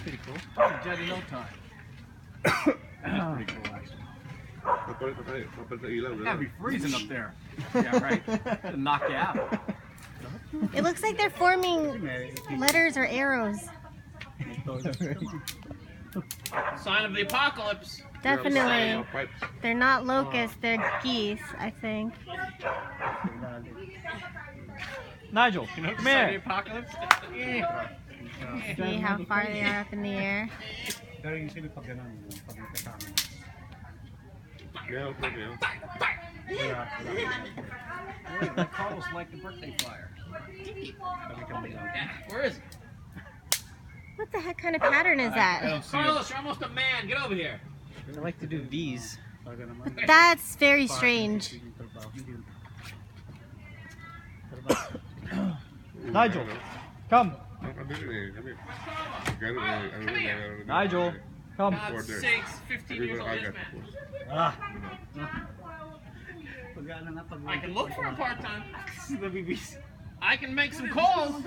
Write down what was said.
pretty cool. Oh, jet in no time. That's pretty cool, actually. Gotta be freezing up there. Yeah, right. It'll knock you out. It looks like they're forming letters or arrows. Sign of the apocalypse. Definitely. They're not locusts, they're geese, I think. Nigel, You know, come sign of the here. apocalypse. See how far they are up in the air. Pero usually pag ganun, pag nagkasama. That Carlos like the birthday flyer. Where is he? What the heck kind of pattern is that? Carlos, you're almost a man. Get over here. I like to do V's. That's very strange. Nigel, come. Nigel, come. God's sakes, 15 years old, yes, man. Ah. I can look for a part-time. I can make some calls.